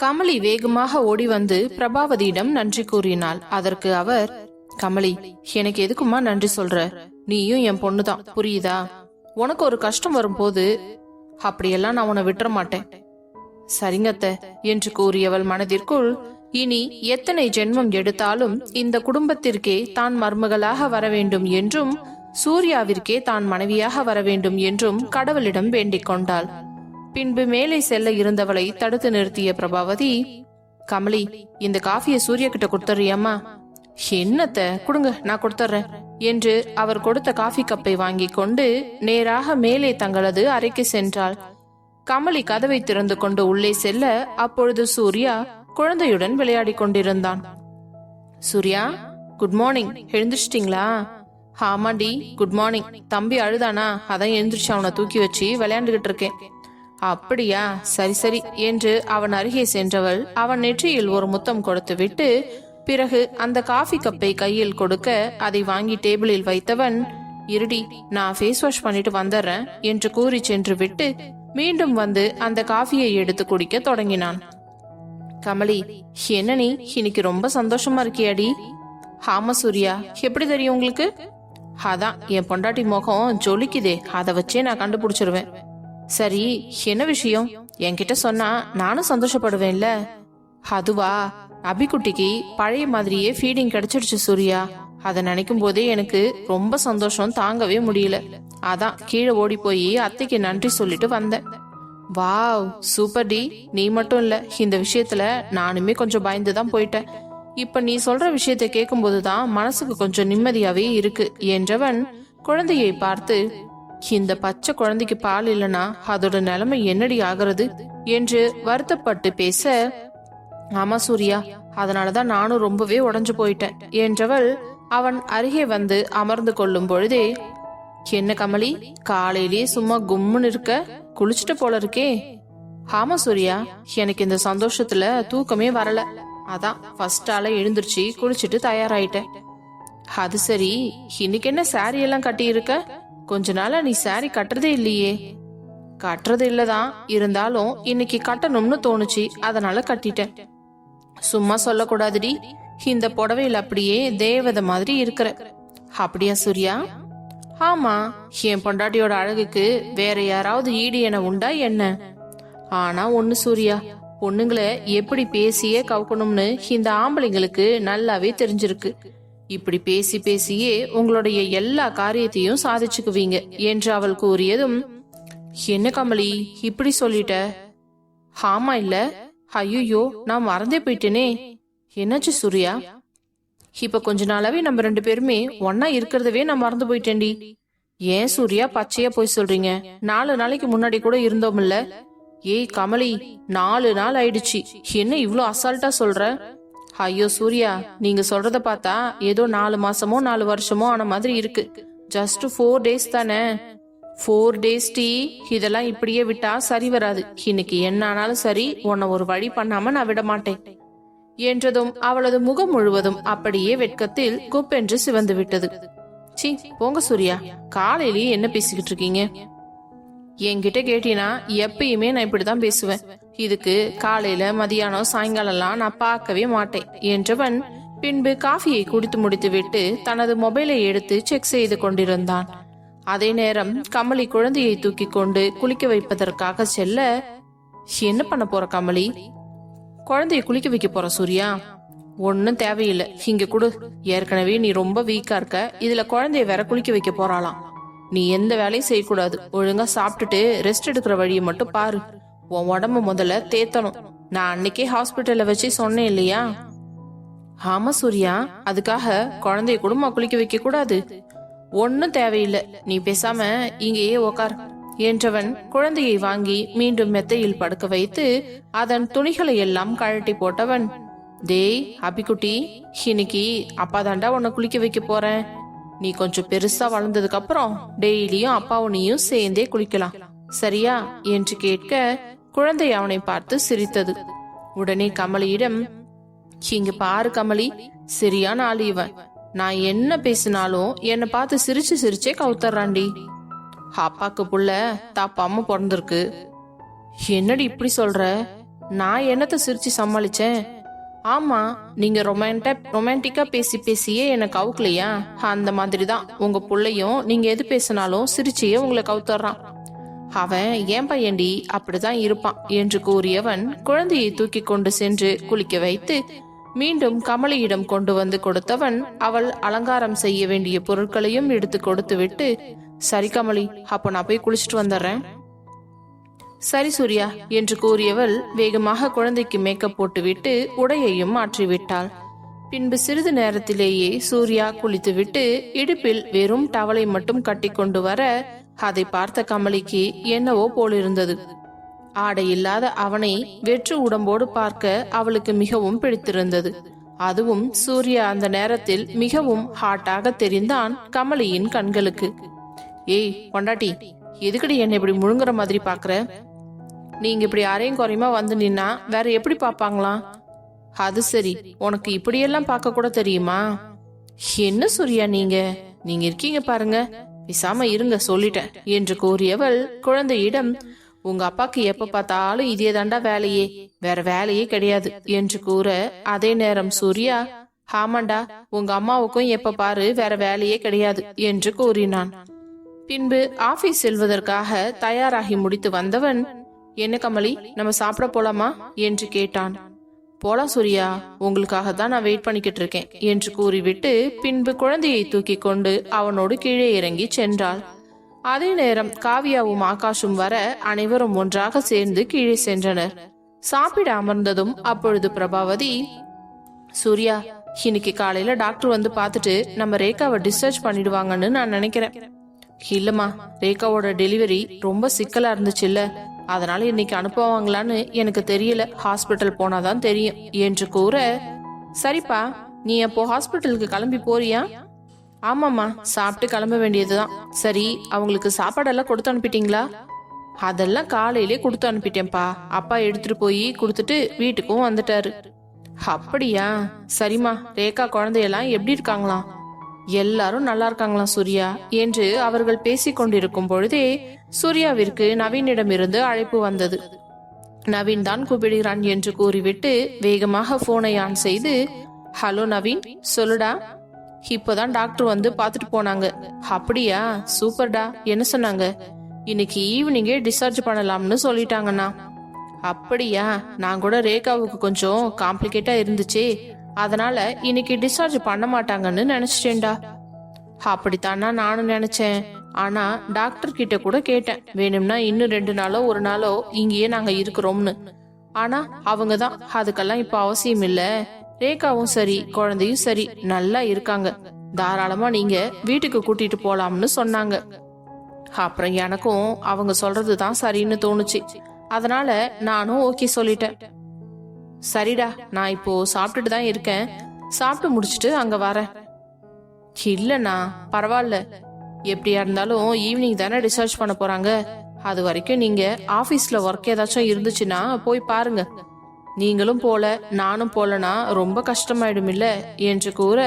கமலி வேகமாக ஓடி வந்து பிரபாவதியிடம் நன்றி கூறினாள். அதற்கு அவர், கமலி, எனக்கு எதுக்குமா நன்றி சொல்ற? நீயும் என் பொண்ணுதான், புரியுதா? உனக்கு ஒரு கஷ்டம் வரும்போது அப்படியெல்லாம் நான் உன்னை விட்டுற மாட்டேன். சரிங்கத்த என்று கூறியவள் மனதிற்குள், இனி எத்தனை ஜென்மம் எடுத்தாலும் இந்த குடும்பத்திற்கே தான் மருமகளாக வர வேண்டும் என்றும் சூர்யாவிற்கே தான் மனைவியாக வர வேண்டும் என்றும் கடவுளிடம் வேண்டிக் கொண்டாள். பின்பு மேலே செல்ல இருந்தவளை தடுத்து நிறுத்திய பிரபாவதி, கமலி, இந்த காஃபியை சூர்யா கிட்ட கொடுத்துறியம்மா? என்னத்த கொடுங்க, நான் கொடுத்துறேன் என்று அவர் கொடுத்த காஃபி கப்பை வாங்கி கொண்டு நேராக மேலே தங்களது அறைக்கு சென்றாள். கமலி கதவை திறந்து கொண்டு உள்ளே செல்ல அப்பொழுது சூர்யா குழந்தையுடன் விளையாடி கொண்டிருந்தான். சூர்யா, குட் மார்னிங், எழுந்திரிச்சிட்டீங்களா? ஆமாண்டி, குட் மார்னிங். தம்பி அழுதானா, அதான் எழுந்திரிச்சு அவனை தூக்கி வச்சு விளையாண்டுகிட்டு இருக்கேன். அப்படியா, சரி சரி என்று அவன் அருகே சென்றவள் அவன் நெற்றியில் ஒரு முத்தம் கொடுத்து விட்டு பிறகு அந்த காஃபி கப்பை கையில் கொடுக்க அதை வாங்கி டேபிளில் வைத்தவன், இருடி, நான் ஃபேஸ் வாஷ் பண்ணிட்டு வந்துடுறேன் என்று கூறி சென்று விட்டு மீண்டும் வந்து அந்த காஃபியை எடுத்து குடிக்க தொடங்கினான். கமலி, என்ன நீ இன்னைக்கு ரொம்ப சந்தோஷமா இருக்கியாடி? ஆமா சூர்யா, எப்படி தெரியும் உங்களுக்கு? அதான் என் பொண்டாட்டி முகம் ஜொலிக்குதே, அதை வச்சே நான் கண்டுபிடிச்சிருவேன். சரி, என்ன விஷயம்? என்கிட்ட சொன்னா நானும் சந்தோஷப்படுவேன்ல. அதுவா, அபிக்குட்டிக்கு பழைய மாதிரியே ஃபீடிங் கிடைச்சிடுச்சு சூர்யா. அதை நினைக்கும் போதே எனக்கு ரொம்ப சந்தோஷம் தாங்கவே முடியல. அதான் கீழே ஓடி போய் அத்தைக்கு நன்றி சொல்லிட்டு வந்தேன். வாவ், சூப்பர் டி. நீ மட்டும் இல்ல, இந்த விஷயத்துல நானுமே கொஞ்சம் பயந்துதான் போயிட்டேன். இப்ப நீ சொல்ற விஷயத்தை கேட்கும் போதுதான் மனசுக்கு கொஞ்சம் நிம்மதியாவே இருக்கு என்றவன் குழந்தையை பார்த்து, இந்த பச்சை குழந்தைக்கு பால் இல்லனா அதோட நிலைமை என்னடி ஆகிறது என்று வருத்தப்பட்டு பேச, ஆமா சூர்யா, அதனாலதான் நானும் ரொம்பவே உடைஞ்சு போயிட்டேன் என்றவள் அவன் அருகே வந்து அமர்ந்து கொள்ளும் பொழுதே, என்ன கமலி, காலையிலேயே சும்மா கும்முன்னு இருக்க, குளிச்சுட்டு போல இருக்கே? ஆமா சூர்யா, எனக்கு இந்த சந்தோஷத்துல தூக்கமே வரல. அதான் ஃபர்ஸ்ட் ஆள எழுந்திருச்சு குளிச்சுட்டு தயாராயிட்டேன். அது சரி, இன்னைக்கு என்ன சாரி எல்லாம் கட்டி இருக்க? கொஞ்ச நாளா நீ சாரி கட்டுறதே இல்லையே. கட்டுறது இல்லதான், இருந்தாலும் இன்னைக்கு கட்டணும்னு தோணுச்சு, அதனால கட்டிட்டேன். சும்மா சொல்லக்கூடாதுடி, இந்த புடவையில் அப்படியே தேவதை மாதிரி இருக்கிற. அப்படியா சூர்யா? ஆமா, என் பொண்டாட்டியோட அழகுக்கு வேற யாராவது ஈடு என உண்டா என்ன? ஆனா ஒண்ணு சூர்யா, பொண்ணுங்களை எப்படி பேசியே கவுக்கணும்னு இந்த ஆம்பளைங்களுக்கு நல்லாவே தெரிஞ்சிருக்கு. இப்படி பேசி பேசியே உங்களுடைய எல்லா காரியத்தையும் சாதிச்சுக்குவீங்க என்று அவள் கூறியதும், என்ன கமலி இப்படி சொல்லிட்ட? ஆமா இல்ல, ஐயோ நான் மறந்தே போயிட்டேனே. என்னாச்சு சூர்யா? இப்ப கொஞ்ச நாளாவே நம்ம 2 பேருமே ஒன்னா இருக்கிறதவே நான் மறந்து போயிட்டேன்டி. ஏன் சூர்யா பச்சையா போய் சொல்றீங்க? 4 நாளைக்கு முன்னாடி கூட இருந்தோம்ல. ஏய் கமலி, 4 நாள் ஆயிடுச்சு, என்ன இவ்ளோ அசால்ட்டா சொல்ற? ஐயோ சூர்யா, நீங்க சொல்றத பார்த்தா ஏதோ 4 மாசமோ 4 வருஷமோ ஆன மாதிரி இருக்கு. ஜஸ்ட் 4 days தானே. 4 days டி, இதெல்லாம் இப்படியே விட்டா சரி வராது. இன்னைக்கு என்ன ஆனாலும் சரி, உன்னை ஒரு வழி பண்ணாம நான் விட மாட்டேன் என்றதும் அவளது முகம் முழுவதும் அப்படியே வெட்கத்தில் குப்பென்று சிவந்து விட்டது. சி போங்க சூர்யா, காலையிலேயே என்ன பேசிக்கிட்டு இருக்கீங்க? என்கிட்ட கேட்டீனா எப்பயுமே நான் இப்படிதான் பேசுவேன். இதுக்கு காலையில மதியானம் சாயங்காலம்லாம் நான் பார்க்கவே மாட்டேன் என்றவன் பின்பு காஃபியை குடித்து முடித்து விட்டு தனது மொபைலை எடுத்து செக் செய்து கொண்டிருந்தான். அதே நேரம் கமலி குழந்தையை தூக்கி கொண்டு குளிக்க வைப்பதற்காக செல்ல, என்ன பண்ண போற கமலி? குழந்தைய குளிக்க வைக்க போற சூர்யா? ஒன்னும் தேவையில்லை, இங்க குடு. ஏற்கனவே நீ ரொம்ப வீக்கா இருக்க, இதுல குழந்தைய வேற குளிக்க வைக்க போறாளாம். நீ எந்த வேலையும் செய்யக்கூடாது, ஒழுங்கா சாப்பிட்டுட்டு ரெஸ்ட் எடுக்கிற வழியை மட்டும் பாரு. உன் உடம்பு முதல்ல தேத்தணும். நான் அன்னைக்கே ஹாஸ்பிட்டல்ல வச்சு சொன்னேன் இல்லையா? ஆமா சூர்யா, அதுக்காக குழந்தைய குடும்பமா குளிக்க வைக்க கூடாது. ஒன்னும் தேவையில்லை, நீ பேசாம இங்கேயே உக்கார் என்றவன் குழந்தையை வாங்கி மீண்டும் மெத்தையில் படுக்க வைத்து அதன் துணிகளை எல்லாம் கழட்டி போட்டவன், டேய் அபிக்குட்டி, இன்னைக்கு அப்பா தாண்டா உன்னை குளிக்க வைக்க போறேன். நீ கொஞ்சம் பெருசா வளர்ந்ததுக்கு அப்புறம் டெய்லியும் அப்பாவும் நீயும் சேர்ந்தே குளிக்கலாம், சரியா என்று கேட்க குழந்தை அவனை பார்த்து சிரித்தது. உடனே கமலியிடம், இங்க பாரு கமலி, சரியான ஆளு இவன். நான் என்ன பேசினாலும் என்னை பார்த்து சிரிச்சு சிரிச்சே கவுத்தர்றாண்டி. அப்பாக்கு புள்ள தாப்பாம பிறந்திருக்கு. என்னடி இப்படி சொல்ற? நான் என்னத்த சிரிச்சு சமாளிச்சேன்? ஆமா, நீங்க ரொமான்டிக்கா பேசி பேசியே எனக்கு கவுக்கலையா? அந்த மாதிரி தான் உங்க புள்ளையும் நீங்க எது பேசினாலும் சிரிச்சியே உங்களை கவுத்தர்றான். அவன் ஏன் பையன்டி அப்படிதான் இருப்பான் என்று கூறியவன் குழந்தையை தூக்கி கொண்டு சென்று குளிக்க வைத்து மீண்டும் கமலியிடம் கொண்டு வந்து கொடுத்தவன் அவள் அலங்காரம் செய்ய வேண்டிய பொருட்களையும் எடுத்து கொடுத்து விட்டு, சரி கமலி, அப்போ நான் போய் குளிச்சுட்டு வந்துடுறேன். சரி சூர்யா என்று கூறியவள் வேகமாக குழந்தைக்கு மேக்கப் போட்டுவிட்டு உடையையும் மாற்றிவிட்டாள். பின்பு சிறிது நேரத்திலேயே சூர்யா குளித்துவிட்டு இடுப்பில் வெறும் டவலை மட்டும் கட்டி கொண்டு வர அதை பார்த்த கமலிக்கு என்னவோ போலிருந்தது. ஆடை இல்லாத அவனை வெற்று உடம்போடு பார்க்க அவளுக்கு மிகவும் பிடித்திருந்தது. அதுவும் சூர்யா அந்த நேரத்தில் மிகவும் ஹாட்டாக தெரிந்தான் கமலியின் கண்களுக்கு. ஏய் பொண்டாட்டி, எதுக்கடி என்ன இப்படி முழுங்குற மாதிரி பாக்குற? நீங்க இப்படி அரையும் குறையுமா வந்து நின்னா வேற எப்படி பாப்பாங்களாம்? அது சரி, உனக்கு இப்படியெல்லாம் பார்க்க கூட தெரியுமா? என்ன சூர்யா நீங்க இருக்கீங்க பாருங்க, பேசாம இருங்க சொல்லிட்டேன் என்று கூறியவள் குழந்தையிடம், உங்க அப்பாக்கு எப்ப பார்த்தாலும் இதே தாண்டா வேலையே, வேற வேலையே கிடையாது என்று கூற, அதே நேரம் சூர்யா, ஆமாண்டா உங்க அம்மாவுக்கும் எப்ப பாரு வேற வேலையே கிடையாது என்று கூறினான். பின்பு ஆபீஸ் செல்வதற்காக தயாராகி முடித்து வந்தவன், என்ன கமலி, நம்ம சாப்பிட போலாமா என்று கேட்டான். போலாம் சூர்யா, உங்களுக்காக தான் நான் வெயிட் பண்ணிக்கிட்டு இருக்கேன் என்று கூறிவிட்டு பின்பு குழந்தையை தூக்கி கொண்டு அவனோடு கீழே இறங்கி சென்றாள். அதே நேரம் காவியாவும் ஆகாஷும் வர அனைவரும் ஒன்றாக சேர்ந்து கீழே சென்றனர். சாப்பிட அமர்ந்ததும் அப்பொழுது பிரபாவதி, சூர்யா, இன்னைக்கு காலையில டாக்டர் வந்து பார்த்துட்டு நம்ம ரேகாவை டிஸ்சார்ஜ் பண்ணிடுவாங்கன்னு நான் நினைக்கிறேன். இல்லம்மா, ரேகாவோட டெலிவரி ரொம்ப சிக்கலா இருந்துச்சு இல்ல, அதனால இன்னைக்கு அனுப்புவாங்களான்னு எனக்கு தெரியல, ஹாஸ்பிட்டல் போனாதான் தெரியும் என்று கூற, சரிப்பா, நீ அப்போ ஹாஸ்பிட்டலுக்கு கிளம்பி போறியா? ஆமாம்மா, சாப்பிட்டு கிளம்ப வேண்டியதுதான். சரி, அவங்களுக்கு சாப்பாடெல்லாம் கொடுத்து அனுப்பிட்டீங்களா? அதெல்லாம் காலையிலே கொடுத்து அனுப்பிட்டேன்ப்பா. அப்பா எடுத்துட்டு போய் கொடுத்துட்டு வீட்டுக்கும் வந்துட்டாரு. அப்படியா? சரிம்மா, ரேகா குழந்தையெல்லாம் எப்படி இருக்காங்களாம்? எல்லாரும் நல்லா இருக்காங்களாம் சூர்யா என்று அவர்கள் பேசிக் கொண்டிருக்கும் பொழுதே சூர்யாவிற்கு நவீனிடமிருந்து அழைப்பு வந்தது. நவீன் தான் கூப்பிடுகிறான் என்று கூறிவிட்டு வேகமாக போனை ஆன் செய்து, ஹலோ நவீன், சொல்லுடா. இப்போதான் டாக்டர் வந்து பாத்துட்டு போனாங்க. அப்படியா? சூப்பர்டா. என்ன சொன்னாங்க? இன்னைக்கு ஈவினிங்கே டிஸ்சார்ஜ் பண்ணலாம்னு சொல்லிட்டாங்கண்ணா. அப்படியா? நான் கூட ரேகாவுக்கு கொஞ்சம் காம்ப்ளிகேட்டா இருந்துச்சே, அதனால இன்னைக்கு டிஸ்சார்ஜ் பண்ண மாட்டாங்கன்னு நினைச்சிட்டேன்டா. அப்படித்தானா நானும் நினைச்சேன். ஆனா டாக்டர் கிட்ட கூட கேட்டேன், வேணும்னா இன்னும் 2 நாளோ 1 நாளோ இங்கேயே நாங்க இருக்கிறோம்னு. ஆனா அவங்கதான் அதுக்கெல்லாம் இப்ப அவசியம் இல்ல, ரேகாவும் சரி குழந்தையும் சரி நல்லா இருக்காங்க, தாராளமா நீங்க வீட்டுக்கு கூட்டிட்டு போலாம்னு சொன்னாங்க. அப்புறம் எனக்கும் அவங்க சொல்றதுதான் சரின்னு தோணுச்சு, அதனால நானும் ஓகே சொல்லிட்டேன். சரிடா, நான் இப்போ சாப்பிட்டுட்டு தான் இருக்கேன், சாப்பிட்டு முடிச்சிட்டு அங்க வரேன். இல்லண்ணா பரவாயில்ல, எப்படியா இருந்தாலும் ஈவினிங் தானே டிஸ்சார்ஜ் பண்ண போறாங்க, அது வரைக்கும் நீங்க ஆபீஸ்ல ஒர்க் ஏதாச்சும் இருந்துச்சுன்னா போய் பாருங்க. நீங்களும் போல நானும் போலனா ரொம்ப கஷ்டமாயிடும் இல்ல என்று கூற,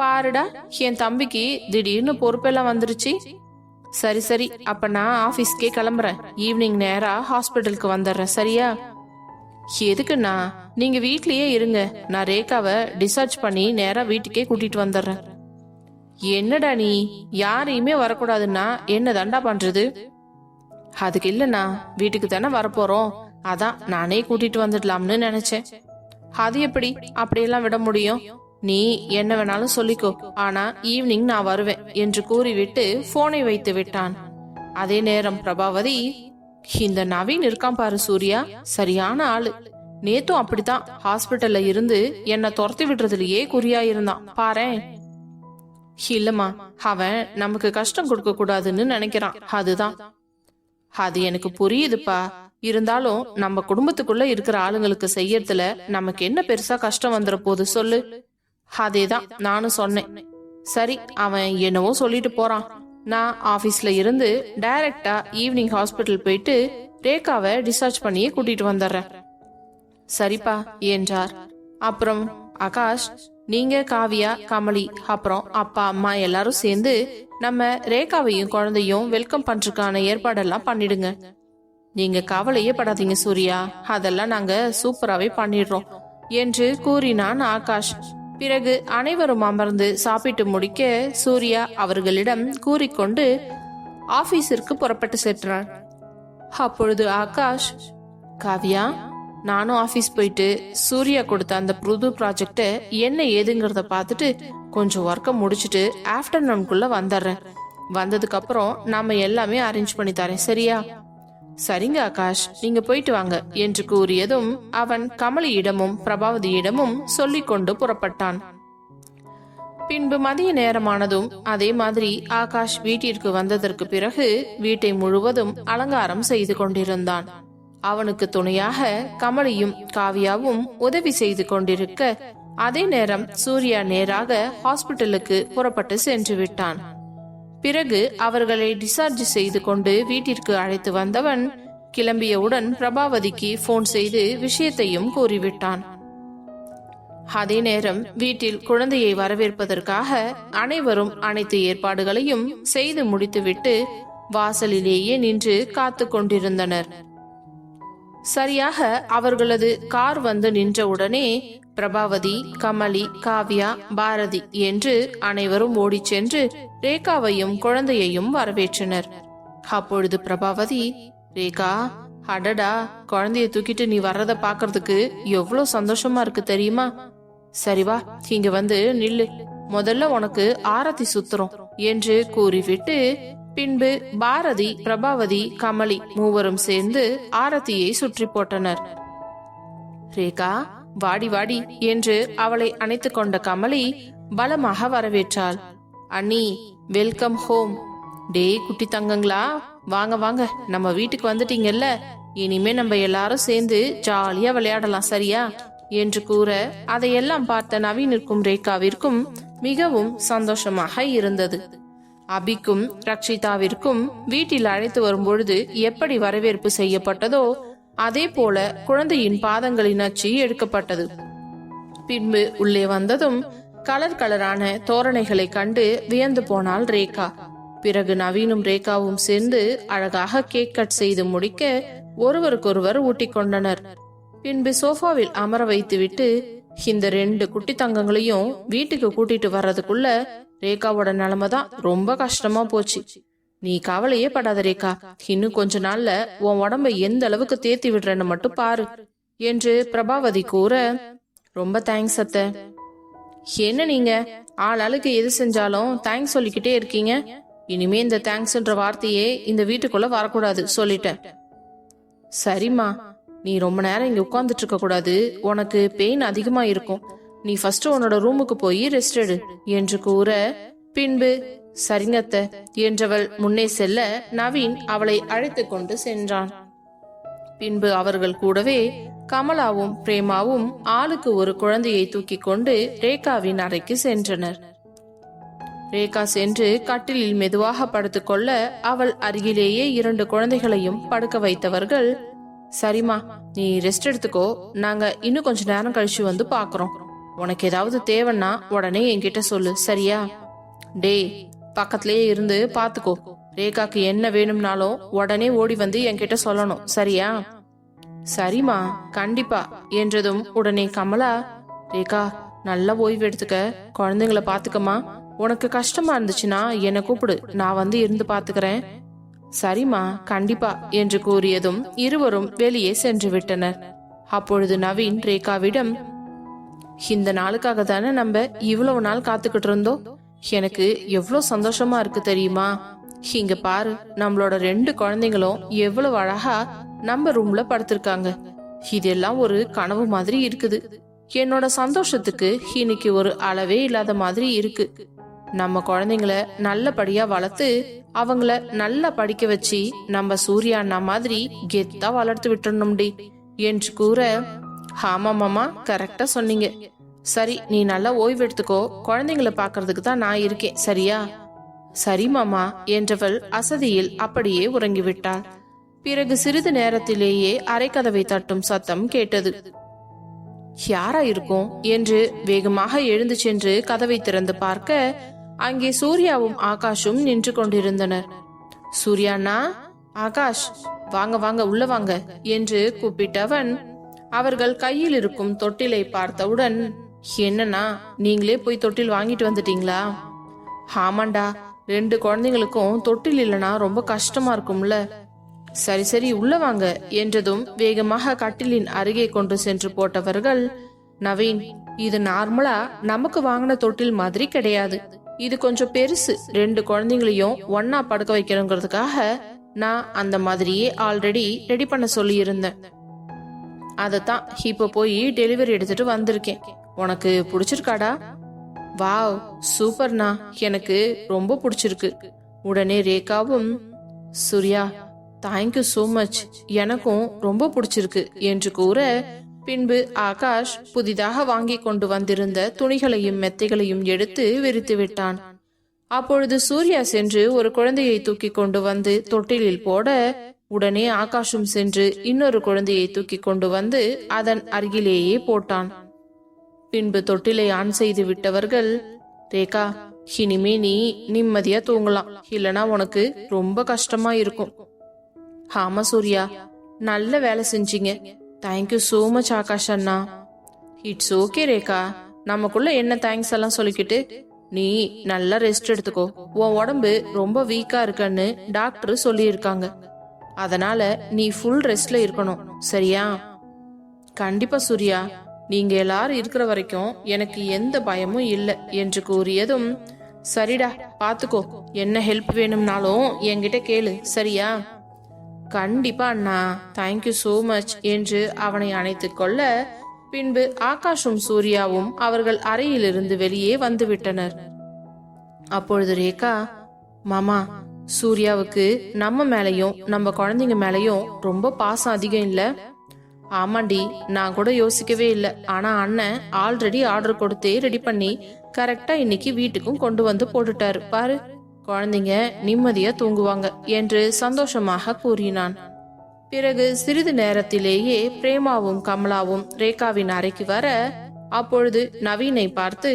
பாருடா என் தம்பிக்கு திடீர்னு பொறுப்பெல்லாம் வந்துருச்சு. சரி சரி, அப்ப நான் ஆபீஸ்க்கே கிளம்புறேன், ஈவினிங் நேரா ஹாஸ்பிட்டலுக்கு வந்துடுறேன். சரியா? எதுக்குண்ணா, நீங்க வீட்லயே இருங்க, நான் ரேகாவை டிஸ்சார்ஜ் பண்ணி நேரா வீட்டுக்கே கூட்டிட்டு வந்துடுறேன். என்னடா நீ, யாரையுமே வரக்கூடாதுன்னா என்ன தண்டா பண்றது? அதுக்கு இல்லண்ணா, வீட்டுக்கு தானே வரப்போறோம், அதான் நானே கூட்டிட்டு வந்துடலாம்னு நினைச்சேன். அது எப்படி அப்படியெல்லாம் விட முடியும்? நீ என்ன வேணாலும் சொல்லிக்கோ, ஆனா ஈவினிங் நான் வருவேன் என்று கூறிவிட்டு போனை வைத்து விட்டான். அதே நேரம் பிரபாவதி, இந்த நவீன் இருக்கான் பாரு சூர்யா, சரியான ஆளு. நேத்தும் அப்படித்தான் ஹாஸ்பிட்டல்ல இருந்து என்ன துரத்தி விடுறதுலயே குறியா இருந்தான் பாரேன். இல்லம்மா, அவன் நமக்கு கஷ்டம் கொடுக்க கூடாதுன்னு நினைக்கிறான், அதுதான். அது எனக்கு புரியுதுப்பா, இருந்தாலும் நம்ம குடும்பத்துக்குள்ள இருக்கிற ஆளுங்களுக்கு செய்யறதுல நமக்கு என்ன பெருசா கஷ்டம் வந்துட போகுது சொல்லு? அதேதான் நானும் சொன்னேன். சரி, அவன் என்னவோ சொல்லிட்டு போறான், நான் ஆபீஸ்ல இருந்து டைரக்டா ஈவினிங் ஹாஸ்பிட்டல் போயிட்டு ரேகாவை டிஸ்சார்ஜ் பண்ணியே கூட்டிட்டு வந்துடுறேன். சரிப்பா என்றார். அப்புறம் ஆகாஷ், நீங்க காவியா கமலி அப்புறம் அப்பா அம்மா எல்லாரும் சேர்ந்து நம்ம ரேகாவையும் குழந்தையும் வெல்கம் பண்றதுக்கான ஏற்பாடெல்லாம் பண்ணிடுங்க. நீங்க கவலையே படாதீங்க சூர்யா, அதெல்லாம் நாங்க சூப்பராவே பண்ணிடுறோம் என்று கூறினான் ஆகாஷ். பிறகு அனைவரும் அமர்ந்து சாப்பிட்டு முடிக்க சூர்யா அவர்களிடம் கூறிக்கொண்டு ஆபீஸிற்கு புறப்பட்டு சென்றார். அப்பொழுது ஆகாஷ், காவியா, நானும் ஆபீஸ் போயிட்டு சூர்யா கொடுத்த அந்த புது ப்ராஜெக்ட என்ன ஏதுங்கிறத பார்த்துட்டு கொஞ்சம் ஒர்க்கை முடிச்சுட்டு ஆஃப்டர்நூனுக்குள்ள வந்துடுறேன். வந்ததுக்கு அப்புறம் நாம எல்லாமே அரேஞ்ச் பண்ணி தரேன், சரியா? சரிங்க ஆகாஷ், நீங்க போயிட்டு வாங்க என்று கூறியதும் அவன் கமலியிடமும் பிரபாவதியிடமும் சொல்லிக் கொண்டு புறப்பட்டான். பின்பு மதிய நேரமானதும் அதே மாதிரி ஆகாஷ் வீட்டிற்கு வந்ததற்கு பிறகு வீட்டை முழுவதும் அலங்காரம் செய்து கொண்டிருந்தான். அவனுக்கு துணையாக கமலியும் காவியாவும் உதவி செய்து கொண்டிருக்க அதே நேரம் சூர்யா நேராக ஹாஸ்பிட்டலுக்கு புறப்பட்டு சென்று விட்டான். பிறகு அவர்களை டிஸ்சார்ஜ் செய்து கொண்டு வீட்டிற்கு அழைத்து வந்தவன் கிளம்பியவுடன் பிரபாவதிக்கு போன் செய்து விஷயத்தையும் கூறிவிட்டான். அதே நேரம் வீட்டில் குழந்தையை வரவேற்பதற்காக அனைவரும் அனைத்து ஏற்பாடுகளையும் செய்து முடித்துவிட்டு வாசலிலேயே நின்று காத்து கொண்டிருந்தனர். சரியாக அவர்களது கார் வந்து நின்றவுடனே பிரபாவதி, கமலி, காவ்யா, பாரதி என்று அனைவரும் ஓடிச் சென்று ரேகாவையும் குழந்தையையும் வரவேற்றனர். அப்பொழுது பிரபாவதி, ரேகா, அடடா, குழந்தைய தூக்கிட்டு நீ வர்றத பாக்குறதுக்கு எவ்வளவு சந்தோஷமா இருக்கு தெரியுமா? சரி வா, இங்க வந்து நில்லு, முதல்ல உனக்கு ஆரத்தி சுத்துறோம் என்று கூறிவிட்டு பின்பு பாரதி, பிரபாவதி, கமலி மூவரும் சேர்ந்து ஆரத்தியை சுற்றி போட்டனர். ரேகா, வாடி வாடி என்று அவளை அணைத்து கொண்ட கமலி பலமாக வரவேற்றாள். அண்ணி, வெல்கம் ஹோம். டே குட்டி தங்கங்களா, வாங்க வாங்க, நம்ம வீட்டுக்கு வந்துட்டீங்கல்ல, இனிமே நம்ம எல்லாரும் சேர்ந்து ஜாலியா விளையாடலாம், சரியா என்று கூற அதையெல்லாம் பார்த்த நவீனிற்கும் ரேகாவிற்கும் மிகவும் சந்தோஷமாக இருந்தது. அபிக்கும் ரக்ஷிதாவிற்கும் வீட்டில் அழைத்து வரும்பொழுது எப்படி வரவேற்பு செய்யப்பட்டதோ அதே போல குழந்தையின் பாதங்களின் அச்சு எடுக்கப்பட்டது. பின்பு உள்ளே வந்ததும் கலர் கலரான தோரணைகளை கண்டு வியந்து போனாள் ரேகா. பிறகு நவீனும் ரேகாவும் சேர்ந்து அழகாக கேக் கட் செய்து முடிக்க ஒருவருக்கொருவர் ஊட்டி கொண்டனர். பின்பு சோஃபாவில் அமர வைத்துவிட்டு இந்த 2 குட்டி தங்கங்களையும் வீட்டுக்கு கூட்டிட்டு வர்றதுக்குள்ள ரேகாவோட நிலைமைதான் ரொம்ப கஷ்டமா போச்சு. நீ கவலையே படாத ரேகா, இன்னும் கொஞ்ச நாள்ல உன் உடம்பை எந்த அளவுக்கு தேத்தி விடுறேன்னு மட்டும் பாரு என்று பிரபாவதி கூற, ரொம்ப தேங்க்ஸ் அத்தை. என்ன நீங்க ஆளாளுக்கு எது செஞ்சாலும் தேங்க்ஸ் சொல்லிக்கிட்டே இருக்கீங்க, இனிமே இந்த தேங்க்ஸ்ன்ற வார்த்தையே இந்த வீட்டுக்குள்ள வரக்கூடாது சொல்லிட்டேன். சரிம்மா, நீ ரொம்ப நேரம் இங்க உட்கார்ந்துட்டு இருக்க கூடாது, உனக்கு பெயின் அதிகமா இருக்கும், நீ ஃபர்ஸ்ட் உன்னோட ரூமுக்கு போய் ரெஸ்ட் எடு என்று கூற பின்பு சரிங்க அத்தை என்றவள் முன்னே செல்ல நவீன் அவளை அழைத்து கொண்டு சென்றான். பின்பு அவர்கள் கூடவே கமலாவும் பிரேமாவும் ஆளுக்கு ஒரு குழந்தையை தூக்கி கொண்டு ரேகாவின் அறைக்கு சென்றனர். ரேகா சென்று கட்டிலில் மெதுவாக படுத்துக்கொள்ள அவள் அருகிலேயே 2 குழந்தைகளையும் படுக்க வைத்தவர்கள், சரிம்மா, நீ ரெஸ்ட் எடுத்துக்கோ, நாங்க இன்னும் கொஞ்ச நேரம் கழிச்சு வந்து பாக்குறோம், உனக்கு ஏதாவது தேவைன்னா உடனே என்கிட்ட சொல்லு, சரியா? டே, பக்கத்திலேயே இருந்து பாத்துக்கோ, ரேகாக்கு என்ன வேணும்னாலும் உடனே ஓடி வந்து என்கிட்ட சொல்லணும், சரியா? சரிம்மா, கண்டிப்பா என்றதும் உடனே கமலா, ரேகா, நல்லா ஓய்வு எடுத்துக்க, குழந்தைங்களை பாத்துக்கமா, உனக்கு கஷ்டமா இருந்துச்சுன்னா என்னை கூப்பிடு, நான் வந்து இருந்து பாத்துக்கிறேன். சரிம்மா, கண்டிப்பா என்று கூறியதும் இருவரும் வெளியே சென்று விட்டனர். அப்பொழுது நவீன் ரேகாவிடம், இந்த நாளுக்காக தானே நம்ம இவ்வளவு நாள் காத்துக்கிட்டு இருந்தோம், எனக்கு எவ்வளவு சந்தோஷமா இருக்கு தெரியுமா? இங்க பாரு, நம்மளோட 2 குழந்தைங்களும் எவ்வளவு அழகா நம்ம ரூம்ல படுத்திருக்காங்க, இதெல்லாம் ஒரு கனவு மாதிரி இருக்குது. என்னோட சந்தோஷத்துக்கு இன்னைக்கு ஒரு அளவே இல்லாத மாதிரி இருக்கு. நம்ம குழந்தைங்கள நல்லபடியா வளர்த்து அவங்கள நல்லா படிக்க வச்சு நம்ம சூர்யா அண்ணா மாதிரி கெத்தா வளர்த்து விட்டுறணும்டி என்று கூற, ஆமா மாமா, கரெக்டா சொன்னீங்க. சரி, நீ நல்லா ஓய்வு எடுத்துக்கோ, குழந்தைங்களை பாக்குறதுக்கு தான் நான் இருக்கேன், சரியா? சரி மாமா என்றவள் அசதியில் அப்படியே உறங்கிவிட்டாள். பிறகு சிறிது நேரத்திலேயே அரைக்கதவை தட்டும் சத்தம் கேட்டது. யாரா இருக்கும் என்று வேகமாக எழுந்து சென்று கதவை திறந்து பார்க்க அங்கே சூர்யாவும் ஆகாஷும் நின்று கொண்டிருந்தனர். சூர்யாண்ணா, ஆகாஷ், வாங்க வாங்க உள்ள வாங்க என்று கூப்பிட்டவன் அவர்கள் கையில் இருக்கும் தொட்டிலை பார்த்தவுடன், என்னன்னா நீங்களே போய் தொட்டில் வாங்கிட்டு வந்துட்டீங்களா? ஆமாண்டா, 2 குழந்தைங்களுக்கும் தொட்டில் இல்லனா ரொம்ப கஷ்டமா இருக்கும்ல. சரி சரி உள்ள வாங்க என்றதும் வேகமாக கட்டிலின் அருகே கொண்டு சென்று போட்டவர்கள், நவீன், இது நார்மலா நமக்கு வாங்கின தொட்டில் மாதிரி கிடையாது. இது கொஞ்சம் பெருசு. 2 குழந்தைங்களையும் ஒன்னா படுக்க வைக்கணுங்கிறதுக்காக நான் அந்த மாதிரியே ஆல்ரெடி ரெடி பண்ண சொல்லி இருந்தேன். அதத்தான் இப்ப போய் டெலிவரி எடுத்துட்டு வந்திருக்கேன். உனக்கு பிடிச்சிருக்காடா? வாவ், சூப்பர்னா, எனக்கு ரொம்ப பிடிச்சிருக்கு. உடனே ரேகாவும், சூர்யா தேங்க்யூ சோ மச், எனக்கும் ரொம்ப பிடிச்சிருக்கு என்று கூற, பின்பு ஆகாஷ் புதிதாக வாங்கி கொண்டு வந்திருந்த துணிகளையும் மெத்தைகளையும் எடுத்து விரித்து விட்டான். அப்பொழுது சூர்யா சென்று ஒரு குழந்தையை தூக்கி கொண்டு வந்து தொட்டிலில் போட, உடனே ஆகாஷும் சென்று இன்னொரு குழந்தையை தூக்கி கொண்டு வந்து அதன் அருகிலேயே போட்டான். பின்பு தொட்டிலை ஆன் செய்து விட்டவர்கள், ரேகா, இனிமே நீ நிம்மதியா தூங்கலாம், இல்லனா உனக்கு ரொம்ப கஷ்டமா இருக்கும். ஆமா சூர்யா, நல்ல வேலை செஞ்சீங்க. Thank you so much Akash Anna. It's okay Rekha, நமக்குள்ள என்ன தேங்க்ஸ் எல்லாம் சொல்லிக்கிட்டு, நீ நல்லா ரெஸ்ட் எடுத்துக்கோ. உன் உடம்பு ரொம்ப வீக்கா இருக்குன்னு டாக்டர் சொல்லி இருக்காங்க. அதனால நீ ஃபுல் ரெஸ்ட்ல இருக்கணும், சரியா? கண்டிப்பா சூர்யா, நீங்க எல்லாரும் இருக்கிற வரைக்கும் எனக்கு எந்த பயமும் இல்லை என்று கூறியதும், சரிடா பாத்துக்கோ, என்ன ஹெல்ப் வேணும்னாலும் என்கிட்ட கேளு, சரியா? கண்டிப்பா அண்ணா, தேங்க்யூ சோ மச் என்று அவனை அணைத்துக் கொள்ள, பின்பு ஆகாஷும் சூர்யாவும் அவர்கள் அறையிலிருந்து வெளியே வந்து விட்டனர். அப்பொழுது ரேகா, மாமா, சூர்யாவுக்கு நம்ம மேலையும் நம்ம குழந்தைங்க மேலையும் ரொம்ப பாசம் அதிகம் இல்ல? ஆமாண்டி, நான் கூட யோசிக்கவே இல்லை. ஆனா அண்ணன் ஆல்ரெடி ஆர்டர் கொடுத்தே ரெடி பண்ணி கரெக்டா இன்னைக்கு வீட்டுக்கும் கொண்டு வந்து போட்டுட்டாரு பாரு. குழந்தைங்க நிம்மதியா தூங்குவாங்க என்று சந்தோஷமாக கூறினான். பிறகு சிறிது நேரத்திலேயே பிரேமாவும் கமலாவும் ரேகாவின் அறைக்கு வர, அப்பொழுது நவீனை பார்த்து,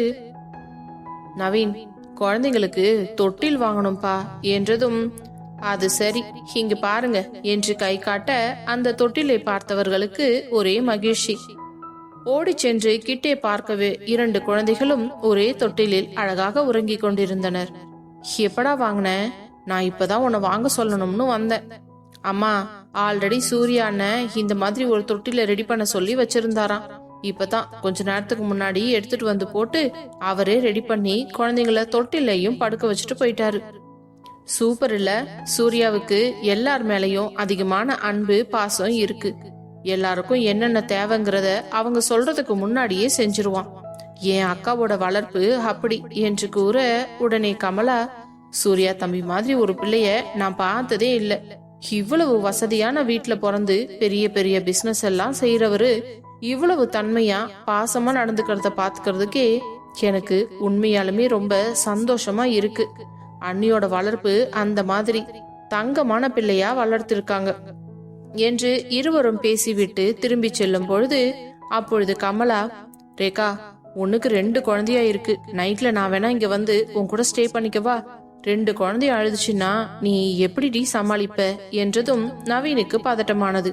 நவீன், குழந்தைங்களுக்கு தொட்டில் வாங்கணும்பா என்றதும், அது சரி, இங்கு பாருங்க என்று கை காட்ட அந்த தொட்டிலை பார்த்தவர்களுக்கு ஒரே மகிழ்ச்சி. ஓடி சென்று கிட்டே பார்க்கவே 2 குழந்தைகளும் ஒரே தொட்டிலில் அழகாக உறங்கிக் கொண்டிருந்தனர். எப்படா வாங்கின? நான் இப்பதான் உன்னை வாங்க சொல்லணும்னு வந்தேன். அம்மா, ஆல்ரெடி சூர்யா அண்ணன் இந்த மாதிரி ஒரு தொட்டில ரெடி பண்ண சொல்லி வச்சிருந்தாராம். இப்பதான் கொஞ்ச நேரத்துக்கு முன்னாடி எடுத்துட்டு வந்து போட்டு அவரே ரெடி பண்ணி குழந்தைங்கள தொட்டிலையும் படுக்க வச்சுட்டு போயிட்டாரு. சூப்பர் இல்ல? சூர்யாவுக்கு எல்லார் மேலையும் அதிகமான அன்பு பாசம் இருக்கு. எல்லாருக்கும் என்னென்ன தேவைங்கிறத அவங்க சொல்றதுக்கு முன்னாடியே செஞ்சிருவான். என் அக்காவோட வளர்ப்பு அப்படி என்று கூற, உடனே கமலா, சூர்யா தம்பி மாதிரி ஒரு பிள்ளைய நான் பார்த்ததே இல்ல. இவ்வளவு வசதியான வீட்டுல பிறந்து பெரிய பெரிய பிசினஸ் எல்லாம் செய்யறவரு இவ்வளவு தன்மையா பாசமா நடந்துக்கிறத பாத்துக்கிறதுக்கே எனக்கு உண்மையாலுமே ரொம்ப சந்தோஷமா இருக்கு. அண்ணியோட வளர்ப்பு அந்த மாதிரி தங்கமான பிள்ளையா வளர்த்திருக்காங்க என்று இருவரும் பேசிவிட்டு திரும்பி செல்லும் பொழுது, அப்பொழுது கமலா, ரேகா, உனக்கு 2 குழந்தையா இருக்கு. நைட்ல நான் வேணா இங்க வந்து உன் கூட ஸ்டே பண்ணிக்கவா? 2 குழந்தைய அழுதுச்சுன்னா நீ எப்படி சமாளிப்ப என்றதும் நவீனுக்கு பதட்டமானது.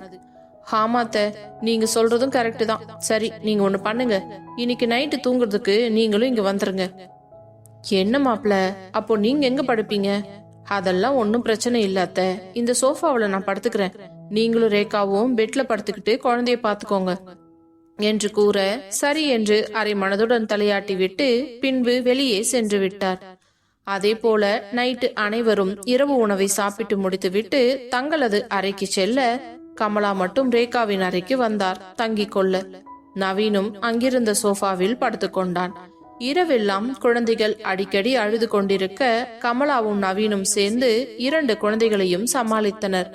ஆமாத்த, நீங்க சொல்றதும் கரெக்ட் தான். சரி, நீங்க ஒண்ணு பண்ணுங்க, இன்னைக்கு நைட்டு தூங்குறதுக்கு நீங்களும் இங்க வந்துருங்க. என்ன மாப்ள, அப்போ நீங்க எங்க படுப்பீங்க? அதெல்லாம் ஒன்னும் பிரச்சனை இல்ல அத்த, இந்த சோஃபாவில நான் படுத்துக்கிறேன். நீங்களும் ரேகாவும் பெட்ல படுத்துக்கிட்டு குழந்தைய பாத்துக்கோங்க என்று கூற, சரி என்று அரை மனதுடன் தலையாட்டி விட்டு பின்பு வெளியே சென்று விட்டார். அதே போல நைட்டு அனைவரும் இரவு உணவை சாப்பிட்டு முடித்துவிட்டு தங்களது அறைக்கு செல்ல, கமலா மட்டும் ரேகாவின் அறைக்கு வந்தார் தங்கிக் கொள்ள. நவீனும் அங்கிருந்த சோஃபாவில் படுத்துக்கொண்டான். இரவெல்லாம் குழந்தைகள் அடிக்கடி அழுது கொண்டிருக்க கமலாவும் நவீனும் சேர்ந்து 2 குழந்தைகளையும் சமாளித்தனர்.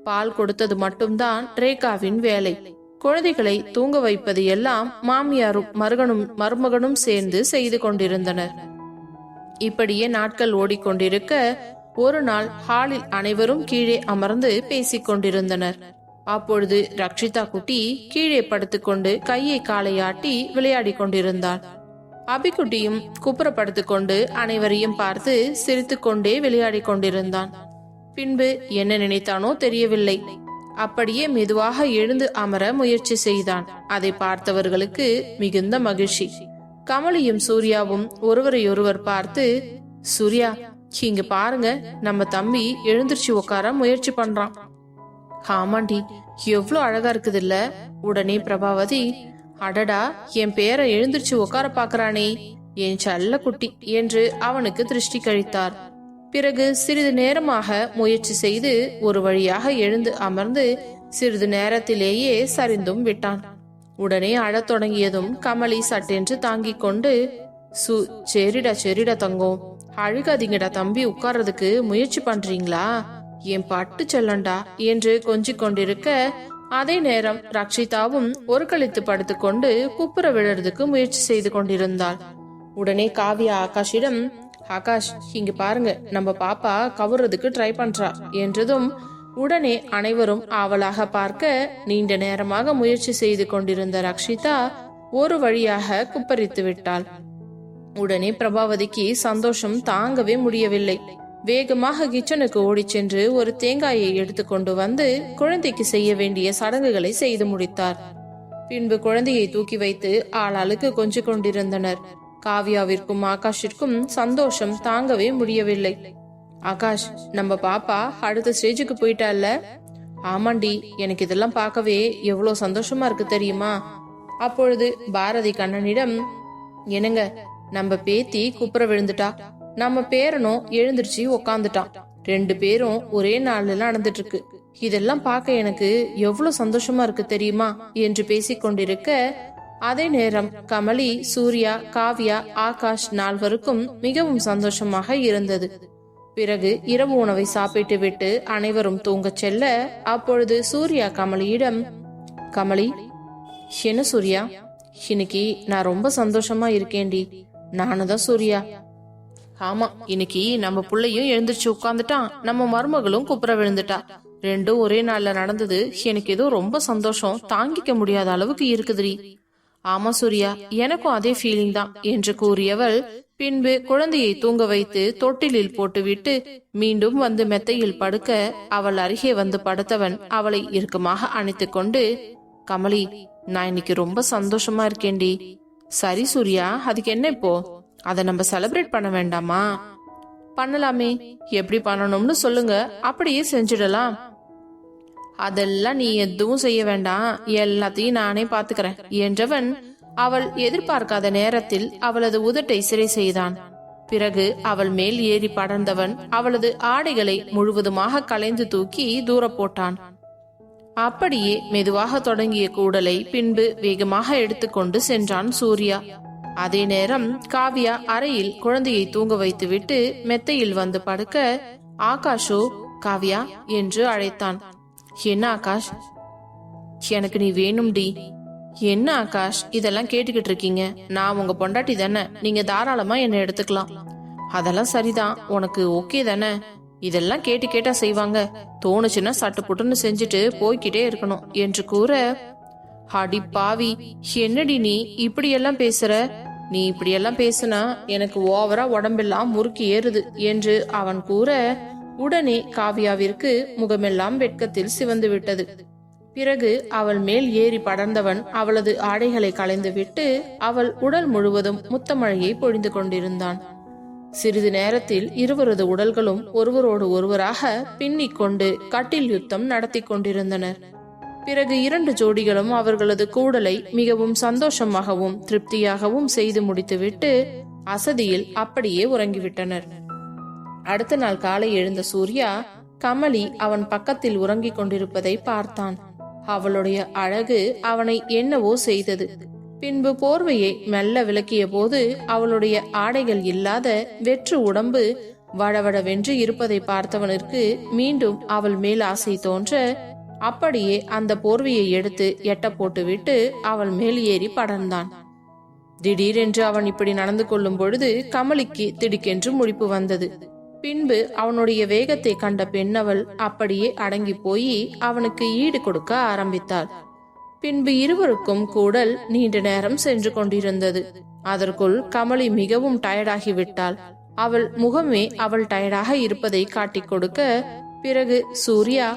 பால் கொடுத்தது மட்டும்தான் ரேகாவின் வேலை. குழந்தைகளை தூங்க வைப்பது எல்லாம் மாமியாரும் மருமகனும் சேர்ந்து செய்து கொண்டிருந்தனர். இப்படியே நாட்கள் ஓடிக்கொண்டிருக்க, ஒரு நாள் ஹாலில் அனைவரும் கீழே அமர்ந்து பேசிக் கொண்டிருந்தனர். அப்பொழுது ரக்ஷிதா குட்டி கீழே படுத்துக்கொண்டு கையை காலையாட்டி விளையாடி கொண்டிருந்தாள். அபிக்குட்டியும் குப்புற படுத்துக்கொண்டு அனைவரையும் பார்த்து சிரித்து கொண்டே விளையாடி கொண்டிருந்தான். பின்பு என்ன நினைத்தானோ தெரியவில்லை, அப்படியே மெதுவாக எழுந்து அமர முயற்சி செய்தான். அதை பார்த்தவர்களுக்கு மிகுந்த மகிழ்ச்சி. கமலியும் சூர்யாவும் ஒருவரையொருவர் பார்த்து, சூர்யா, இங்க பாருங்க, நம்ம தம்பி எழுந்திருச்சு உட்கார முயற்சி பண்றான். ஆமாண்டி, எவ்வளவு அழகா இருக்குது இல்ல? உடனே பிரபாவதி, அடடா, என் பேரை எழுந்திருச்சு உட்கார பாக்குறானே, என் செல்ல குட்டி என்று அவனுக்கு திருஷ்டி கழித்தார். பிறகு சிறிது நேரமாக முயற்சி செய்து ஒரு வழியாக எழுந்து அமர்ந்து சிறிது நேரத்திலேயே சரிந்தும் விட்டான். உடனே அழத் தொடங்கியதும் கமலி சட்டென்று தாங்கிக் கொண்டு, சரிடா தங்கம், அழுகாதீங்கடா தம்பி, உட்கார்றதுக்கு முயற்சி பண்றீங்களா, என் பட்டு செல்லண்டா என்று கொஞ்சிக் கொண்டிருக்க, அதே நேரம் ரக்ஷிதாவும் ஒரு கழித்து படுத்துக்கொண்டு குப்புற விழறதுக்கு முயற்சி செய்து கொண்டிருந்தாள். உடனே காவியா ஆகாஷிடம், ஆகாஷ், இங்க பாருங்க, நம்ம பாப்பா கவுறதுக்கு ட்ரை பண்றா என்றதும் உடனே அனைவரும் ஆவலாக பார்க்க, நீண்ட நேரமாக முயற்சி செய்து கொண்டிருந்த ரக்ஷிதா ஒரு வழியாக குப்பரித்து விட்டாள். உடனே பிரபாவதிக்கு சந்தோஷம் தாங்கவே முடியவில்லை. வேகமாக கிச்சனுக்கு ஓடி சென்று ஒரு தேங்காயை எடுத்துக்கொண்டு வந்து குழந்தைக்கு செய்ய வேண்டிய சடங்குகளை செய்து முடித்தார். பின்பு குழந்தையை தூக்கி வைத்து ஆளாளுக்கு கொஞ்சிக் கொண்டிருந்தனர். காவியாவிற்கும் ஆகாஷிற்கும் சந்தோஷம் தாங்கவே முடியவில்லை. ஆகாஷ், நம்ம பாப்பா அடுத்த ஸ்டேஜுக்கு போயிட்டால? ஆமாண்டி, எனக்கு இதெல்லாம் பார்க்கவே எவ்வளவு சந்தோஷமா இருக்கு தெரியுமா? அப்பொழுது பாரதி கண்ணனிடம், என்னங்க, நம்ம பேத்தி குப்புற விழுந்துட்டா, நம்ம பேரனும் எழுந்திருச்சு உக்காந்துட்டான், 2 பேரும் ஒரே நாள்ல நடந்துட்டு இருக்கு, இதெல்லாம் பார்க்க எனக்கு எவ்வளவு சந்தோஷமா இருக்கு தெரியுமா என்று பேசிக்கொண்டிருக்க, அதே நேரம் கமலி, சூர்யா, காவியா, ஆகாஷ் 4வருக்கும் மிகவும் சந்தோஷமாக இருந்தது. பிறகு இரவு உணவை சாப்பிட்டு விட்டு அனைவரும் தூங்கச் செல்ல, அப்பொழுது சூர்யா கமலியிடம், கமலி, என்ன சூர்யா, இன்னைக்கு நான் ரொம்ப சந்தோஷமா இருக்கேன்டி. நானுதான் சூர்யா. ஆமா, இன்னைக்கு நம்ம புள்ளையும் எழுந்திருச்சு உட்கார்ந்துட்டான், நம்ம மருமகளும் குப்புற விழுந்துட்டா, 2ம் ஒரே நாள்ல நடந்தது. எனக்கு ஏதோ ரொம்ப சந்தோஷம் தாங்கிக்க முடியாத அளவுக்கு இருக்குதுடி. ஆமா சூர்யா, எனக்கும் அதே ஃபீலிங் தான் என்று கூறியவள் பின்பு குழந்தையை தூங்க வைத்து தொட்டிலில் போட்டுவிட்டு மீண்டும் வந்து மெத்தையில் படுக்க, அவள் அருகே வந்து படுத்தவன் அவளை இறுக்கமாக அணைத்து கொண்டு, கமலி, நான் இன்னைக்கு ரொம்ப சந்தோஷமா இருக்கேன்டி. சரி சூர்யா, அதுக்கு என்ன இப்போ? அதை நம்ம செலிப்ரேட் பண்ண வேண்டாமா? பண்ணலாமே, எப்படி பண்ணணும்னு சொல்லுங்க, அப்படியே செஞ்சிடலாம். அதெல்லாம் நீ எதுவும் செய்ய வேண்டாம், எல்லாத்தையும் நானே பாத்துக்கிறேன் என்றவன் அவள் எதிர்பார்க்காத நேரத்தில் அவளது உதட்டை சிறை செய்தான். பிறகு அவள் மேல் ஏறி படர்ந்தவன் அவளது ஆடைகளை முழுவதுமாக களைந்து தூக்கி தூர போட்டான். அப்படியே மெதுவாக தொடங்கிய கூடலை பின்பு வேகமாக எடுத்துக்கொண்டு சென்றான் சூர்யா. அதே நேரம் காவியா அறையில் குழந்தையை தூங்க வைத்துவிட்டு மெத்தையில் வந்து படுக்க, ஆகாஷோ காவியா என்று அழைத்தான். என்ன ஆகாஷ், எனக்கு நீ வேணும்டி. என்ன ஆகாஷ், இதெல்லாம் கேட்டுக்கிட்டு இருக்கீங்க? நான் உங்க பொண்டாட்டி தானே, நீங்க தாராளமா என்ன எடுத்துக்கலாம். அதெல்லாம் சரிதான், உனக்கு ஓகே தானே? இதெல்லாம் கேட்டா செய்வாங்க, தோணுச்சுன்னா சட்டு புட்டுன்னு செஞ்சுட்டு போய்கிட்டே இருக்கணும் என்று கூற, அடி பாவி, என்னடி நீ இப்படியெல்லாம் பேசுற? நீ இப்படியெல்லாம் பேசுனா எனக்கு ஓவரா உடம்பெல்லாம் முறுக்கி ஏறுது என்று அவன் கூற, உடனே காவியாவிற்கு முகமெல்லாம் வெட்கத்தில் சிவந்து விட்டது. பிறகு அவள் மேல் ஏறி படர்ந்தவன் அவளது ஆடைகளை களைந்து விட்டு அவள் உடல் முழுவதும் முத்தமழையை பொழிந்து கொண்டிருந்தான். சிறிது நேரத்தில் இருவரது உடல்களும் ஒருவரோடு ஒருவராக பின்னிக் கொண்டு கட்டில் யுத்தம் நடத்தி கொண்டிருந்தனர். பிறகு 2 ஜோடிகளும் அவர்களது கூடலை மிகவும் சந்தோஷமாகவும் திருப்தியாகவும் செய்து முடித்துவிட்டு அசதியில் அப்படியே உறங்கிவிட்டனர். அடுத்த நாள் காலை எழுந்த சூர்யா கமலி அவன் பக்கத்தில் உறங்கிக் கொண்டிருப்பதை பார்த்தான். அவளுடைய அழகு அவனை என்னவோ செய்தது. பின்பு போர்வையை மெல்ல விலக்கிய போது அவளுடைய ஆடைகள் இல்லாத வெற்று உடம்பு வடவடவென்று இருப்பதை பார்த்தவனுக்கு மீண்டும் அவள் மேல் ஆசை தோன்ற, அப்படியே அந்த போர்வையை எடுத்து எட்ட போட்டுவிட்டு அவள் மேல் ஏறி படர்ந்தான். திடீரென்று அவன் இப்படி நடந்து கொள்ளும் பொழுது கமலிக்கு திடுக்கென்று முழிப்பு வந்தது. பின்பு அவனுடைய வேகத்தை கண்ட பெண்ணவள் அப்படியே அடங்கி போய் அவனுக்கு ஈடு கொடுக்க ஆரம்பித்தாள். பின்பு இருவருக்கும் கூடல் நீண்ட நேரம் சென்று கொண்டிருந்தது. அதற்குள் கமலி மிகவும் டயர்டாகிவிட்டாள். அவள் முகமே அவள் டயர்டாக இருப்பதை காட்டிக் கொடுக்க, பிறகு சூர்யா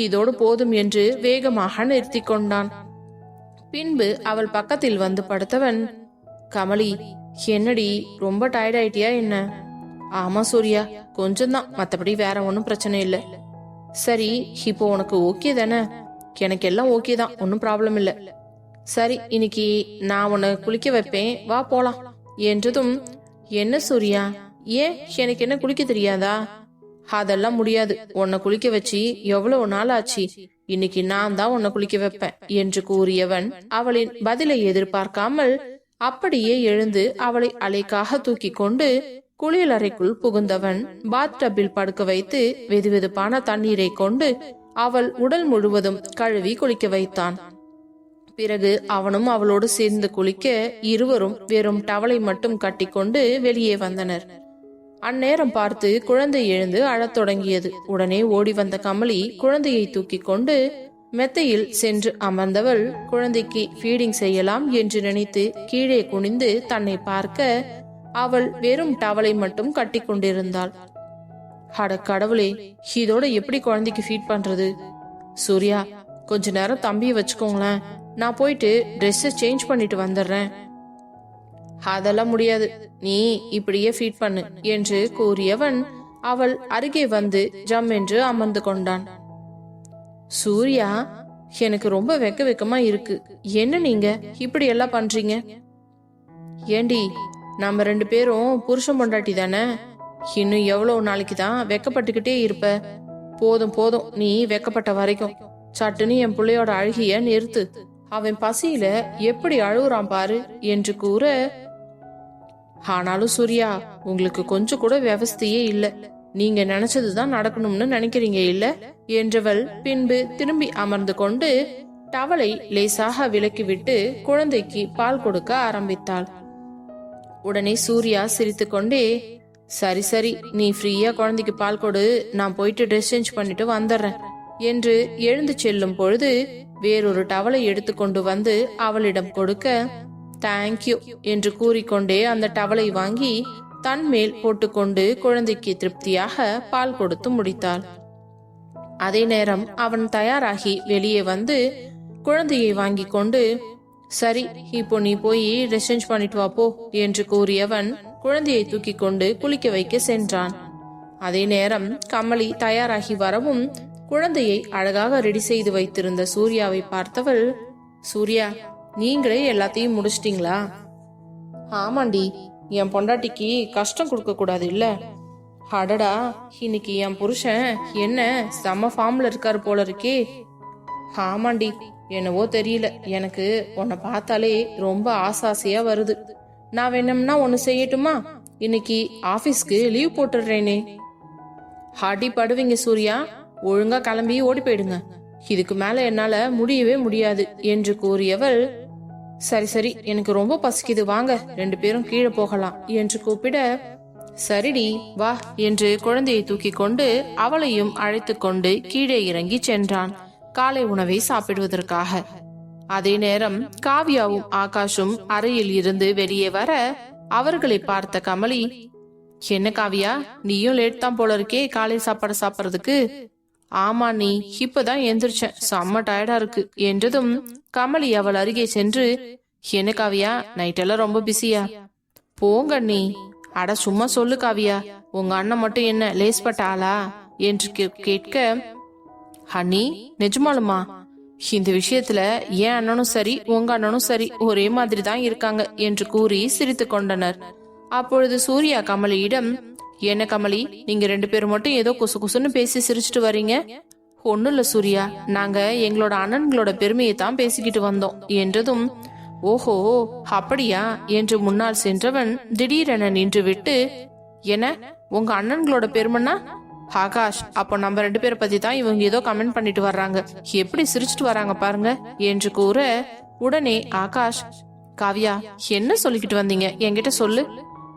இதோடு போதும் என்று வேகமாக நிறுத்தி கொண்டான். பின்பு அவள் பக்கத்தில் வந்து படுத்தவன், கமலி, என்னடி ரொம்ப டயர்ட் ஆயிட்டியா என்ன? ஆமா சூர்யா, கொஞ்சம்தான், மத்தபடி வேற ஒன்னும் பிரச்சனை இல்லை. சரி, இப்போ உனக்கு ஓகே தானே? எனக்கு எல்லாம் ஓகே தான், ஒன்னும் ப்ராப்ளம் இல்லை. சரி, இன்னைக்கு நான் உன்னை குளிக்க வைப்பேன், வா போலாம் என்றதும், என்ன சூர்யா, ஏன் எனக்கு என்ன குளிக்க தெரியாதா? அதெல்லாம் முடியாது, உன்னை குளிக்க வச்சு எவ்வளவு நாள் ஆச்சு, இன்னைக்கு நான் தான் உன்னை குளிக்க வைப்பேன் என்று கூறியவன் அவளின் பதிலை எதிர்பார்க்காமல் அப்படியே எழுந்து அவளை அலைக்காக தூக்கி கொண்டு குளியலறைக்குள் புகுந்தவன் பாத் டப்பில் படுக்க வைத்து வெதுவெதுப்பான தண்ணீரை கொண்டு அவள் உடல் முழுவதும் கழுவி குளிக்க வைத்தான். பிறகு அவனும் அவளோடு சேர்ந்து குளிக்க இருவரும் வெறும் டவலை மட்டும் கட்டிக்கொண்டு வெளியே வந்தனர். அந்நேரம் பார்த்து குழந்தை எழுந்து அழத் தொடங்கியது. உடனே ஓடி வந்த கமலி குழந்தையை தூக்கி கொண்டு மெத்தையில் சென்று அமர்ந்தவள் குழந்தைக்கு ஃபீடிங் செய்யலாம் என்று நினைத்து கீழே குனிந்து தன்னை பார்க்க அவள் வெறும் டவலை மட்டும் கட்டி கொண்டிருந்தாள். அட கடவுளே, இதோட எப்படி குழந்தைக்கு ஃபீட் பண்றது? சூர்யா, கொஞ்ச நேரம் தம்பியை வச்சுக்கோங்களேன், நான் போயிட்டு ட்ரெஸ்ஸை சேஞ்ச் பண்ணிட்டு வந்துடுறேன். அதெல்லாம் முடியாது, நீ இப்படியே ஃபீட் பண்ணு என்று கூறியவன் அவள் அருகே வந்து ஜம் என்று அமர்ந்து கொண்டான். சூர்யா, எனக்கு ரொம்ப வெக்கமா இருக்கு, என்ன நீங்க இப்படி எல்லாம் பண்றீங்க? ஏண்டி, நம்ம 2 பேரும் புருஷன் பொண்டாட்டி தானே, இன்னும் எவ்வளவு நாளைக்கு தான் வெக்கப்பட்டுக்கிட்டே இருப்ப? போதும் போதும், நீ வெக்கப்பட்ட வரைக்கும் சட்டுன்னு என் பிள்ளையோட அழுகிய நிறுத்து, அவன் பசியில எப்படி அழுகுறான் பாரு என்று கூற, ஆனாலும் சூர்யா, உங்களுக்கு கொஞ்சம் கூட விவஸ்தையே இல்ல, நீங்க நினைச்சதுதான் நடக்கணும்னு நினைக்கிறீங்க இல்ல என்றவள் பின்பு திரும்பி அமர்ந்து கொண்டு டவலை லேசாக விலக்கிவிட்டு குழந்தைக்கு பால் கொடுக்க ஆரம்பித்தாள். உடனே சூர்யா சிரித்து கொண்டே, சரி சரி, நீ ஃப்ரீயா குழந்தைக்கு பால் கொடு, நான் போயிட்டு ட்ரெஸ் சேஞ்ச் பண்ணிட்டு வந்துடுறேன் என்று எழுந்து செல்லும் பொழுது வேறொரு டவலை எடுத்துக்கொண்டு வந்து அவளிடம் கொடுக்க, தேங்க்யூ என்று கூறிக்கொண்டே அந்த டவலை வாங்கி தன் மேல் போட்டுக்கொண்டு குழந்தைக்கு திருப்தியாக பால் கொடுத்து முடித்தாள். அதே நேரம் அவன் தயாராகி வெளியே வந்து குழந்தையை வாங்கி கொண்டு, சரி, இப்போ நீ போய் ட்ரெஸ் சேஞ்ச் பண்ணிட்டு வா போ என்று கூறியவன் குழந்தையை தூக்கி கொண்டு குளிக்க வைக்க சென்றான். அதே நேரம் கமலி தயாராகி வரவும் குழந்தையை அழகாக ரெடி செய்து வைத்திருந்த சூர்யாவை பார்த்தவள், சூர்யா, நீங்களே எல்லாத்தையும் முடிச்சிட்டீங்களா? ஆமாண்டி, என் பொண்டாட்டிக்கு கஷ்டம் கொடுக்க கூடாது இல்ல. அடடா, இன்னைக்கு என் புருஷன் என்ன செம்ம ஃபார்ம்ல இருக்காரு போல இருக்கே. ஆமாண்டி, என்னவோ தெரியல, எனக்கு உன்னை பார்த்தாலே ரொம்ப ஆசாசையா வருது. நான் வேணும்னா ஒன்னு செய்யட்டுமா? இன்னைக்கு ஆபீஸ்க்கு லீவ் போட்டுடுறேனே. அடி படுவீங்க சூர்யா, ஒழுங்கா கிளம்பி ஓடி போயிடுங்க, இதுக்கு மேல என்னால முடியவே முடியாது என்று கூறியவள், சரி சரி, எனக்கு ரொம்ப பசிக்குது, வாங்க 2 பேரும் கீழே போகலாம் என்று கூப்பிட, சரிடி வா என்று குழந்தையை தூக்கி கொண்டு அவளையும் அழைத்து கொண்டு கீழே இறங்கி சென்றான் காலை உணவை சாப்பிடுவதற்காக. அதே நேரம் காவ்யாவும் ஆகாஷும் அறையில் இருந்து வெளியே வர அவர்களை பார்த்த கமலி, என்ன காவியா, நீயும் லேட் தான் போல இருக்கே காலை சாப்பாடு சாப்பிட்றதுக்கு? ஆமா, நீ இப்பதான் எந்திரிச்சேன், செம்ம டயர்டா இருக்கு என்றதும் கமலி அவள் அருகே சென்று, என்ன காவியா, நைட்டெல்லாம் ரொம்ப பிஸியா? போங்க நீ. அட சும்மா சொல்லு காவியா, உங்க அண்ணன் மட்டும் என்ன லேஸ்பட்ட ஆளா என்று கேட்க, ஹனி நிஜமாலுமா? இந்த விஷயத்துல என் அண்ணனும் சரி உங்க அண்ணனும் சரி ஒரே மாதிரி தான் இருக்காங்க என்று கூறி சிரித்து கொண்டனர். அப்பொழுது சூர்யா கமலியிடம், என்ன கமலி, நீங்க 2 பேரும் மட்டும் ஏதோ குசு குசுன்னு பேசி சிரிச்சுட்டு வரீங்க? ஒன்னும் இல்ல சூர்யா, நாங்க எங்களோட அண்ணன்களோட பெருமையை தான் பேசிக்கிட்டு வந்தோம் என்றதும், ஓஹோ அப்படியா என்று முன்னால் சென்றவன் திடீரென நின்று விட்டு, என்ன உங்க அண்ணன்களோட பெருமைன்னா? ஆகாஷ், அப்போ நம்ம 2 பேரை பத்தி தான் இவங்க ஏதோ கமெண்ட் பண்ணிட்டு வர்றாங்க, எப்படி சிரிச்சுட்டு வராங்க பாருங்க என்று கூற, உடனே ஆகாஷ், காவியா என்ன சொல்லிக்கிட்டு வந்தீங்க, என்கிட்ட சொல்லு.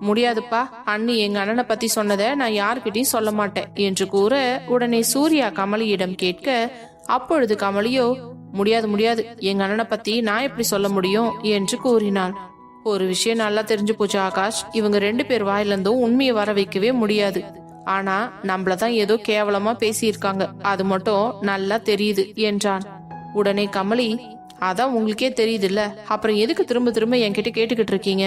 முடியாதுப்பா, அண்ணி எங்க அண்ணனை பத்தி சொன்னதை நான் யாருக்கிட்டையும் சொல்ல மாட்டேன் என்று கூற, உடனே சூர்யா கமலியிடம் கேட்க, அப்பொழுது கமலியோ, முடியாது முடியாது, எங்க அண்ணனை பத்தி நான் எப்படி சொல்ல முடியும் என்று கூறினாள். ஒரு விஷயம் நல்லா தெரிஞ்சு போச்சு ஆகாஷ், இவங்க 2 பேர் வாயிலிருந்தும் உண்மையை வர வைக்கவே முடியாது. ஆனா நம்மள தான் ஏதோ கேவலமா பேசியிருக்காங்க, அது மட்டும் நல்லா தெரியுது என்றான். உடனே கமலி, அதான் உங்களுக்கே தெரியுதுல்ல, அப்புறம் எதுக்கு திரும்ப திரும்ப என்கிட்ட கேட்டுக்கிட்டு இருக்கீங்க?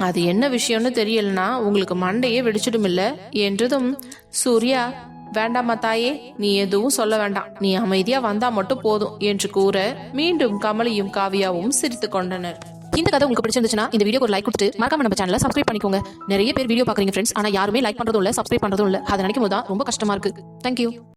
அது என்ன விஷயம்னு தெரியலனா உங்களுக்கு மண்டையே வெடிச்சிடும் இல்ல என்றதும் சூர்யா, வேண்டாமா தாயே, நீ எதுவும் சொல்ல வேண்டாம், நீ அமைதியா வந்தா மட்டும் போதும் என்று கூற மீண்டும் கமலியும் காவியாவும் சிரித்து கொண்டனர். இந்த கதை உங்களுக்கு பிடிச்சிருந்துச்சுன்னா இந்த வீடியோக்கு ஒரு லைக் கொடுத்துட்டு மறக்காம நம்ம சேனலை சப்ஸ்கிரைப் பண்ணிக்கோங்க. நிறைய பேர் வீடியோ பாக்குறீங்க ஃப்ரெண்ட்ஸ், ஆனா யாருமே லைக் பண்றதும் இல்ல, சப்ஸ்கிரைப் பண்றதும் இல்ல. அதை நினைக்கும் போது தான் ரொம்ப கஷ்டமா இருக்கு. தேங்க்யூ.